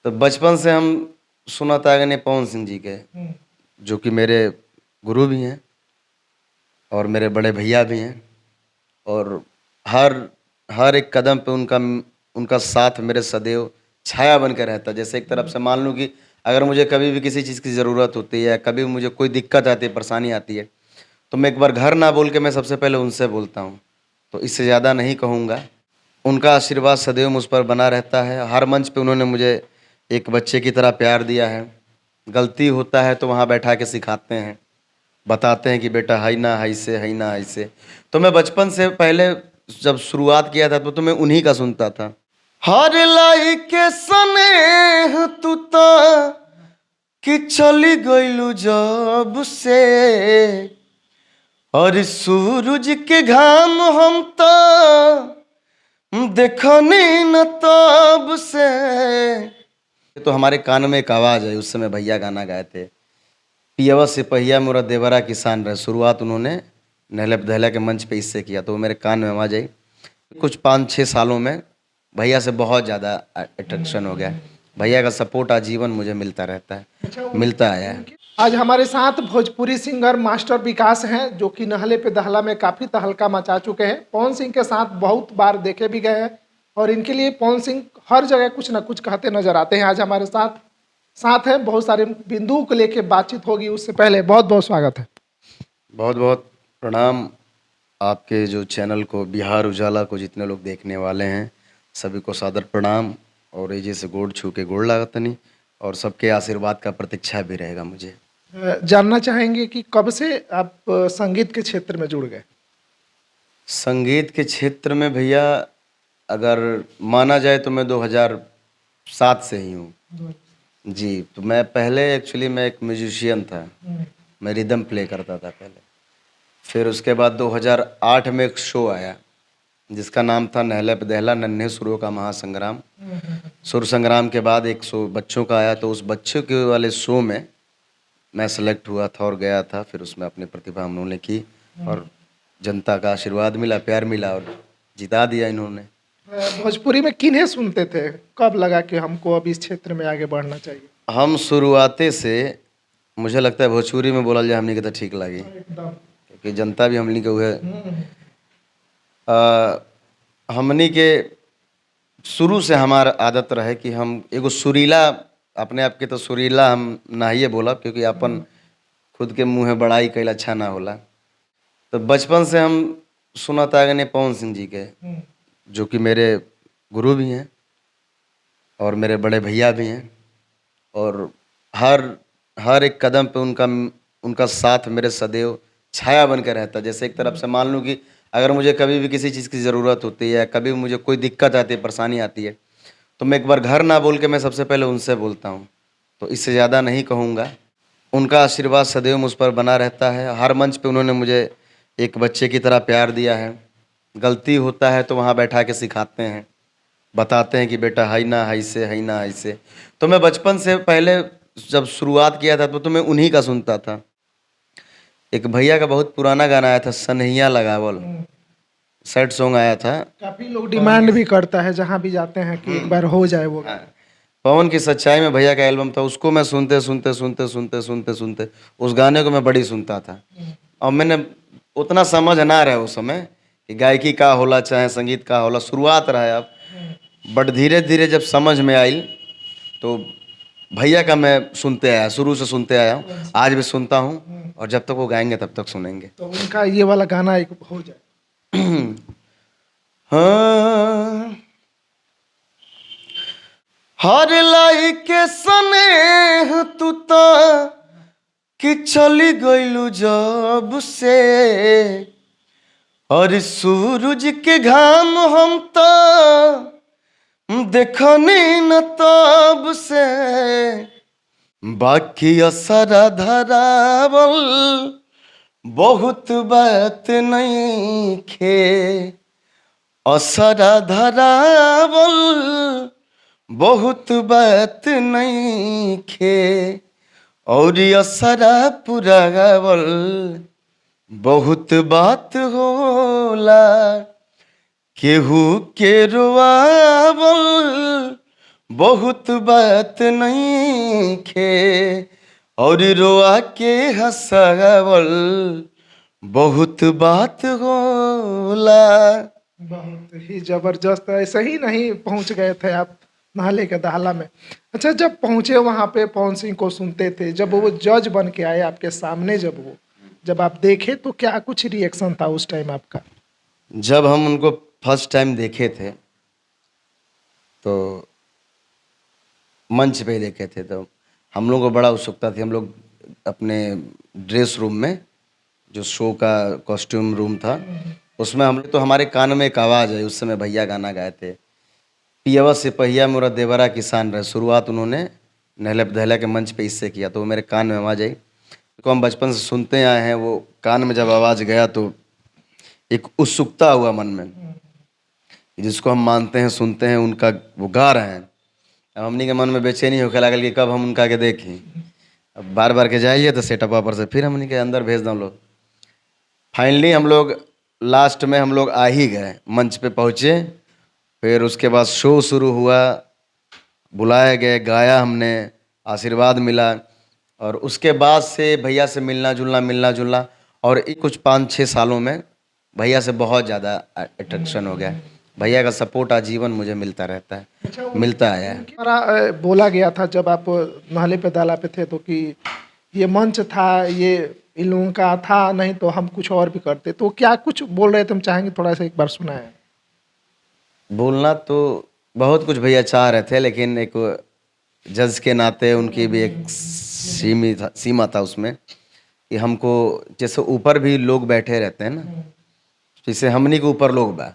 तो बचपन से हम सुनत आ गए पवन सिंह जी के, जो कि मेरे गुरु भी हैं और मेरे बड़े भैया भी हैं। और हर हर एक कदम पे उनका उनका साथ मेरे सदैव छाया बन के रहता है। जैसे एक तरफ से मान लूँ कि अगर मुझे कभी भी किसी चीज़ की ज़रूरत होती है, कभी मुझे कोई दिक्कत आती है, परेशानी आती है, तो मैं एक बार घर ना बोल के मैं सबसे पहले उनसे बोलता हूँ। तो इससे ज़्यादा नहीं कहूँगा। उनका आशीर्वाद सदैव मुझ पर बना रहता है। हर मंच पे उन्होंने मुझे एक बच्चे की तरह प्यार दिया है। गलती होता है तो वहाँ बैठा के सिखाते हैं, बताते हैं कि बेटा है ना ऐसे, है ना ऐसे। तो मैं बचपन से पहले जब शुरुआत किया था तो मैं उन्हीं का सुनता था। हर लाई के स्नेह तू तो कि चली गईलू जब से, और सूरज के घाम हम तो देखनी न तब से। तो हमारे कान में एक आवाज़ है, उस समय भैया गाना गाए थे, पियवा सिपहिया मोरा देवरा किसान रहे। शुरुआत उन्होंने नहले दहला के मंच पे इससे किया, तो वो मेरे कान में आवाज़ आई। कुछ 5-6 सालों में भैया से बहुत ज़्यादा अट्रैक्शन हो गया। भैया का सपोर्ट आजीवन मुझे मिलता रहता है, मिलता आया है। आज हमारे साथ भोजपुरी सिंगर मास्टर विकास हैं, जो कि नहले पे दहला में काफ़ी तहलका मचा चुके हैं। पवन सिंह के साथ बहुत बार देखे भी गए हैं और इनके लिए पवन सिंह हर जगह कुछ ना कुछ कहते नजर आते हैं। आज हमारे साथ हैं, बहुत सारे बिंदुओं को लेके बातचीत होगी। उससे पहले बहुत बहुत स्वागत है। बहुत बहुत प्रणाम आपके जो चैनल को, बिहार उजाला को जितने लोग देखने वाले हैं सभी को सादर प्रणाम। और ये जैसे गोड़ छू के गोड़ लागतनी, और सबके आशीर्वाद का प्रतीक्षा भी रहेगा मुझे। जानना चाहेंगे कि कब से आप संगीत के क्षेत्र में जुड़ गए? संगीत के क्षेत्र में भैया अगर माना जाए तो मैं 2007 से ही हूँ जी। तो मैं पहले एक्चुअली मैं एक म्यूजिशियन था, मैं रिदम प्ले करता था पहले। फिर उसके बाद 2008 में एक शो आया जिसका नाम था नहले पे दहला नन्हे सुरों का महासंग्राम। सुर संग्राम के बाद एक शो बच्चों का आया, तो उस बच्चों के वाले शो में मैं सेलेक्ट हुआ था और गया था। फिर उसमें अपनी प्रतिभा उन्होंने की और जनता का आशीर्वाद मिला, प्यार मिला और जिता दिया इन्होंने। भोजपुरी में किन्हें सुनते थे? कब लगा कि हमको अब इस क्षेत्र में आगे बढ़ना चाहिए? हम शुरुआते से, मुझे लगता है भोजपुरी में बोला जाए हमने के तो ठीक लगी, एकदम। क्योंकि जनता भी हमनी के हुए हमनी के शुरू से हमारा आदत रहे कि हम एगो सुरीला, अपने आप के तो सुरीला हम ना ही बोला, क्योंकि अपन खुद के मुँह में बड़ाई कैल अच्छा ना होला। तो बचपन से हम सुनत आ गए पवन सिंह जी के, जो कि मेरे गुरु भी हैं और मेरे बड़े भैया भी हैं। और हर हर एक कदम पे उनका साथ मेरे सदैव छाया बन के रहता है। जैसे एक तरफ से मान लूँ कि अगर मुझे कभी भी किसी चीज़ की ज़रूरत होती है, कभी मुझे कोई दिक्कत आती है, परेशानी आती है, तो मैं एक बार घर ना बोल के मैं सबसे पहले उनसे बोलता हूँ। तो इससे ज़्यादा नहीं कहूँगा। उनका आशीर्वाद सदैव मुझ पर बना रहता है। हर मंच पे उन्होंने मुझे एक बच्चे की तरह प्यार दिया है। गलती होता है तो वहाँ बैठा के सिखाते हैं, बताते हैं कि बेटा है ना ऐसे, है ना ऐसे। तो मैं बचपन से पहले जब शुरुआत किया था तो मैं उन्हीं का सुनता था। एक भैया का बहुत पुराना गाना आया था, सनहिया लगावल, सैड सॉन्ग आया था। काफी लोग डिमांड भी करता है जहाँ भी जाते हैं कि एक बार हो जाए वो गाना। पवन की सच्चाई में भैया का एल्बम था, उसको मैं सुनते सुनते सुनते सुनते सुनते सुनते उस गाने को मैं बड़ी सुनता था। और मैंने उतना समझ ना रहा उस समय कि गायकी का होला चाहे संगीत का होला, शुरुआत रहा अब। बट धीरे धीरे जब समझ में आई तो भैया का मैं सुनते आया, शुरू से सुनते आया हूँ, आज भी सुनता हूँ और जब तक वो गाएंगे तब तक सुनेंगे। तो उनका ये वाला गाना एक हो जाए। हाँ, हर लाई के स्नेह तू तो कि चली गईलू जब से, और सूरज के घाम हम तो देखनी न तब से। बाकी असरा धरावल बहुत बात नहीं खे, असरा धरावल बहुत बात नहीं खे, और असरा पुरावल बहुत बात होला। केहू के रोआवल बहुत बात नहीं खे और रोआ के हंसावल बहुत बात होला। बहुत ही जबरदस्त, ऐसे ही नहीं पहुंच गए थे आप नाले के दहला में। अच्छा, जब पहुंचे वहां पे पवन सिंह को सुनते थे, जब वो जज बन के आए आपके सामने, जब आप देखे तो क्या कुछ रिएक्शन था उस टाइम आपका? जब हम उनको फर्स्ट टाइम देखे थे तो मंच पे देखे थे तो हम लोगों को बड़ा उत्सुकता थी। हम लोग अपने ड्रेस रूम में, जो शो का कॉस्ट्यूम रूम था, उसमें हम तो हमारे कान में एक आवाज़ है। उस समय भैया गाना गाए थे, पियवा सिपहिया मोरा देवरा किसान रहे। शुरुआत उन्होंने नहले दहला के मंच पे इससे किया, तो वो मेरे कान में आवाज़ आई। तो हम बचपन से सुनते आए हैं, वो कान में जब आवाज़ गया तो एक उत्सुकता हुआ मन में, जिसको हम मानते हैं सुनते हैं, उनका वो गा रहे हैं। अब हमनी के मन में बेचैनी होकर लागल कि कब हम उनका के देखें। अब बार बार के जाइए तो सेटअप पर से फिर हमनी के अंदर भेज दो लोग। फाइनली हम लोग लास्ट में हम लोग आ ही गए, मंच पे पहुँचे। फिर उसके बाद शो शुरू हुआ, बुलाए गए, गाया हमने, आशीर्वाद मिला। और उसके बाद से भैया से मिलना जुलना और कुछ 5-6 सालों में भैया से बहुत ज़्यादा अट्रैक्शन हो गया। भैया का सपोर्ट आजीवन मुझे मिलता रहता है, मिलता आया है। हमारा बोला गया था जब आप नाले पे दाला पे थे तो कि ये मंच था, ये इन लोगों का था, नहीं तो हम कुछ और भी करते। तो क्या कुछ बोल रहे थे, हम चाहेंगे थोड़ा सा एक बार सुनाएं। बोलना तो बहुत कुछ भैया चाह रहे थे, लेकिन एक जज के नाते उनकी भी एक सीमा था उसमें कि हमको, जैसे ऊपर भी लोग बैठे रहते हैं ना, जैसे हमनी के ऊपर लोग बा,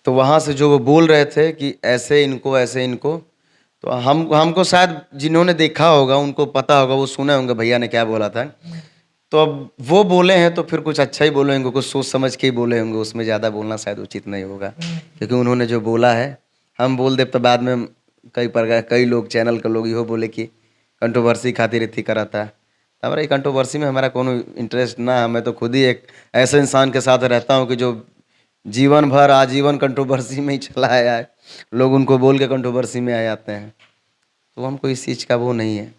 तो वहाँ से जो वो बोल रहे थे कि ऐसे इनको ऐसे इनको, तो हमको शायद जिन्होंने देखा होगा उनको पता होगा, वो सुने होंगे भैया ने क्या बोला था। तो अब वो बोले हैं तो फिर कुछ अच्छा ही बोले होंगे, कुछ सोच समझ के ही बोले होंगे, उसमें ज़्यादा बोलना शायद उचित नहीं होगा। क्योंकि उन्होंने जो बोला है, हम बोल दे तो बाद में कई लोग, चैनल के लोग इहो बोले कि कंट्रोवर्सी खातिर इतनी करा था। हमारा ये कंट्रोवर्सी में हमारा कोनो इंटरेस्ट ना है। मैं तो खुद ही एक ऐसे इंसान के साथ रहता हूँ कि जो जीवन भर आजीवन कंट्रोवर्सी में ही चला आया है। लोग उनको बोल के कंट्रोवर्सी में आ जाते हैं, तो हमको इस चीज़ का वो नहीं है।